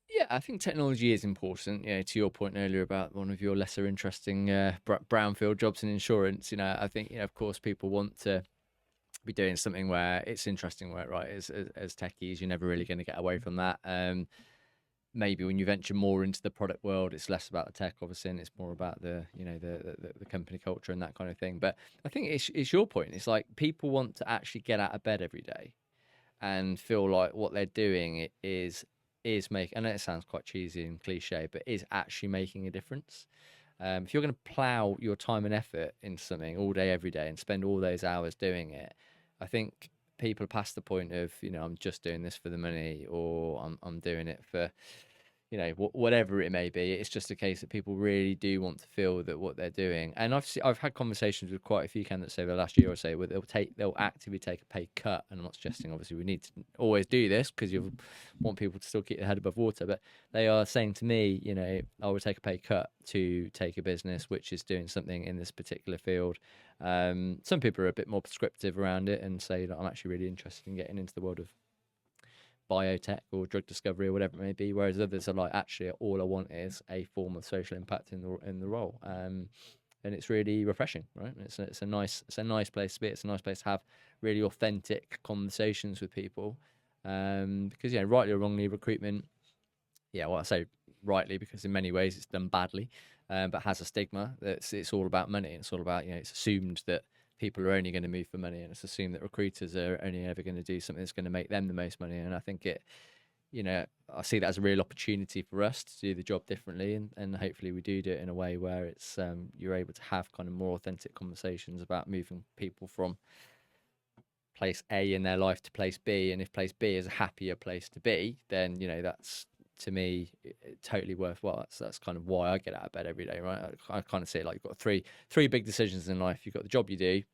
Yeah, I think technology is important. You know, to your point earlier about one of your lesser interesting brownfield jobs in insurance, you know, I think, you know, of course, people want to be doing something where it's interesting work, right? As techies, you're never really going to get away from that. Maybe when you venture more into the product world, it's less about the tech, obviously, and it's more about the company culture and that kind of thing. But I think it's your point. It's like people want to actually get out of bed every day and feel like what they're doing is making, I know it sounds quite cheesy and cliche, but is actually making a difference. If you're going to plow your time and effort into something all day, every day, and spend all those hours doing it, I think people are past the point of, you know, I'm just doing this for the money, or I'm doing it for, you know, whatever it may be. It's just a case that people really do want to feel that what they're doing. And I've had conversations with quite a few candidates over the last year or so where they'll actively take a pay cut. And I'm not suggesting, obviously, we need to always do this, because you want people to still keep their head above water. But they are saying to me, you know, I would take a pay cut to take a business which is doing something in this particular field. Some people are a bit more prescriptive around it and say that I'm actually really interested in getting into the world of biotech or drug discovery or whatever it may be, whereas others are like, actually, all I want is a form of social impact in the role, and it's really refreshing, right? It's a nice place to be. It's a nice place to have really authentic conversations with people, because, you know, rightly or wrongly, recruitment, I say rightly because in many ways it's done badly, but has a stigma that it's all about money. It's all about, you know, it's assumed that people are only going to move for money, and it's assumed that recruiters are only ever going to do something that's going to make them the most money. And I think I see that as a real opportunity for us to do the job differently, and hopefully we do it in a way where it's you're able to have kind of more authentic conversations about moving people from place A in their life to place B, and if place B is a happier place to be, then that's, to me, totally worthwhile. That's kind of why I get out of bed every day, right? I kind of see it like you've got three big decisions in life. You've got the job you do,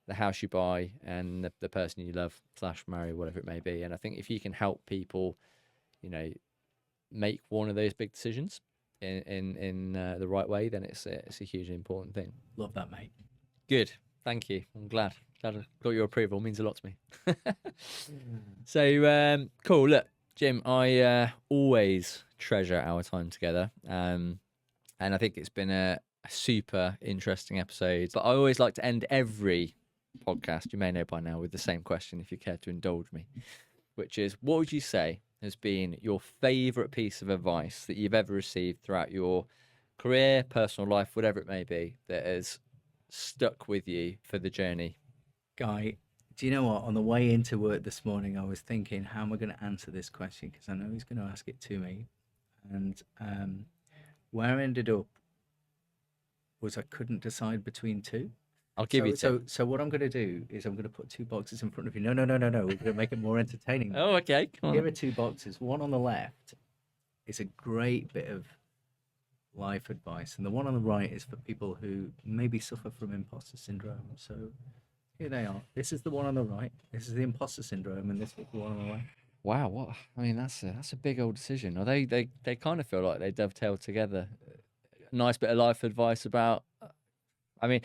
the house you buy, and the person you love / marry, whatever it may be. And I think if you can help people, make one of those big decisions in the right way, then it's a hugely important thing. Love that, mate. Good. Thank you. I'm glad I got your approval. It means a lot to me. So, cool. Look, Jim, I always treasure our time together. And I think it's been a super interesting episode. But I always like to end every podcast, you may know by now, with the same question, if you care to indulge me, which is, what would you say has been your favourite piece of advice that you've ever received throughout your career, personal life, whatever it may be, that has stuck with you for the journey? Guy, do you know what? On the way into work this morning, I was thinking, how am I going to answer this question? Because I know he's going to ask it to me. And where I ended up was I couldn't decide between two. I'll give you two. So what I'm going to do is I'm going to put two boxes in front of you. No. We're going to make it more entertaining. Oh, okay. Come on. Here are two boxes. One on the left is a great bit of life advice, and the one on the right is for people who maybe suffer from imposter syndrome. So here they are. This is the one on the right. This is the imposter syndrome, and this is the one on the left. Wow, what? I mean, that's a big old decision. Or they kind of feel like they dovetail together. Nice bit of life advice about. I mean,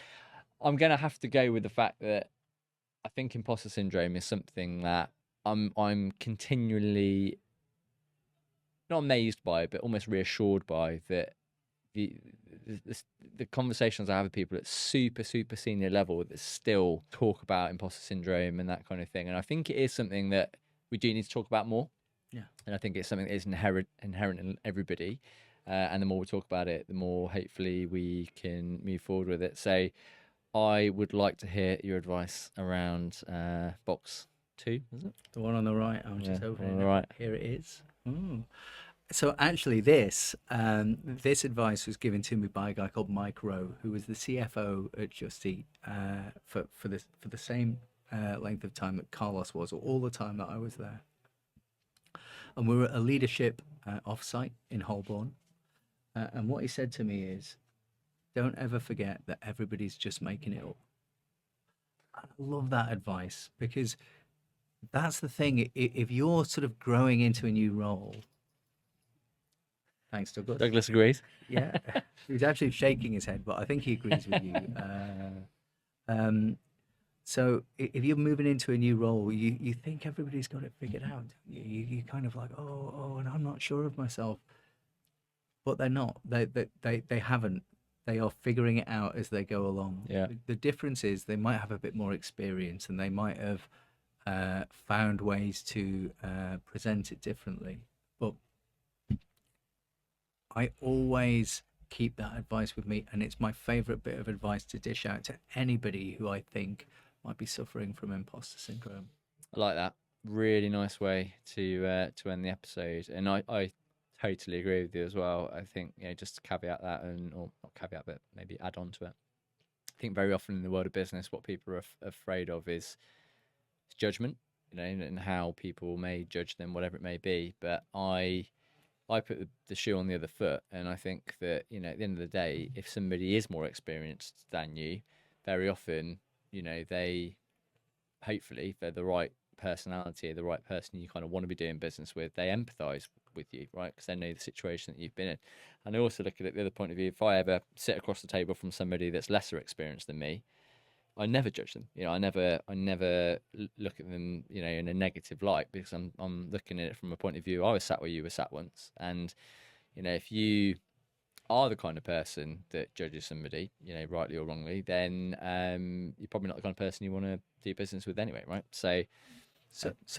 I'm gonna have to go with the fact that I think imposter syndrome is something that I'm continually not amazed by, but almost reassured by, that the conversations I have with people at super senior level that still talk about imposter syndrome and that kind of thing. And I think it is something that we do need to talk about more. Yeah. And I think it's something that is inherent in everybody. And the more we talk about it, the more hopefully we can move forward with it. So I would like to hear your advice around box 2, is it? The one on the right. I'm just opening it. Right. Here it is. Ooh. So actually, this advice was given to me by a guy called Mike Rowe, who was the CFO at Just Eat for the same length of time that Carlos was, or all the time that I was there. And we were at a leadership offsite in Holborn, and what he said to me is, "Don't ever forget that everybody's just making it up." I love that advice, because that's the thing. If you're sort of growing into a new role. Thanks, Douglas. Douglas agrees. Yeah, he was actually shaking his head, but I think he agrees with you. So if you're moving into a new role, you think everybody's got it figured out. You kind of like, oh, and I'm not sure of myself, but they're not. They haven't. They are figuring it out as they go along. Yeah. The difference is they might have a bit more experience, and they might have found ways to present it differently. But I always keep that advice with me, and it's my favorite bit of advice to dish out to anybody who I think might be suffering from imposter syndrome. I like that. Really nice way to end the episode, and I totally agree with you as well. I think, just to caveat that, or not caveat, but maybe add on to it. I think very often in the world of business, what people are afraid of is judgment, and how people may judge them, whatever it may be. But I put the shoe on the other foot, and I think that, at the end of the day, if somebody is more experienced than you, very often, they, hopefully, if they're the right personality, the right person you kind of want to be doing business with, they empathize with you, right? Because they know the situation that you've been in. And I also look at it the other point of view. If I ever sit across the table from somebody that's lesser experienced than me, I never judge them. I never look at them, in a negative light, because I'm looking at it from a point of view. I was sat where you were sat once, and if you are the kind of person that judges somebody, rightly or wrongly, then you're probably not the kind of person you want to do business with anyway, right? So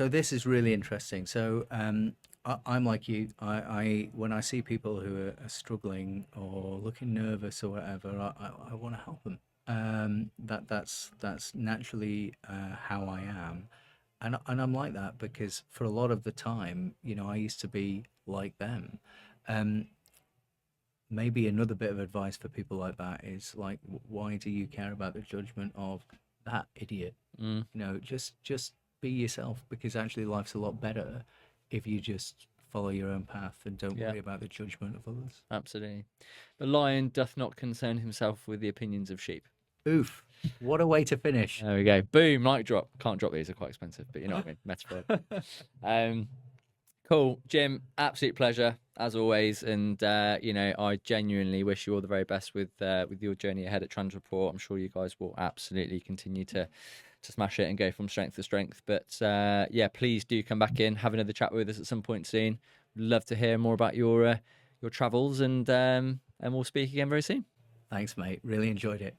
this is really interesting. So I'm like you. I when I see people who are struggling or looking nervous or whatever, I want to help them. That's naturally how I am, and I'm like that because for a lot of the time, I used to be like them. Maybe another bit of advice for people like that is like, why do you care about the judgment of that idiot? Just be yourself, because actually life's a lot better if you just follow your own path and don't worry about the judgment of others. Absolutely. The lion doth not concern himself with the opinions of sheep. Oof. What a way to finish. There we go. Boom, mic drop. Can't drop these, they're quite expensive, but you know what I mean. Metaphor. Cool. Jim, absolute pleasure as always. And, I genuinely wish you all the very best with your journey ahead at Transreport. I'm sure you guys will absolutely continue to smash it and go from strength to strength. But please do come back in, have another chat with us at some point soon. Love to hear more about your travels, and we'll speak again very soon. Thanks, mate. Really enjoyed it.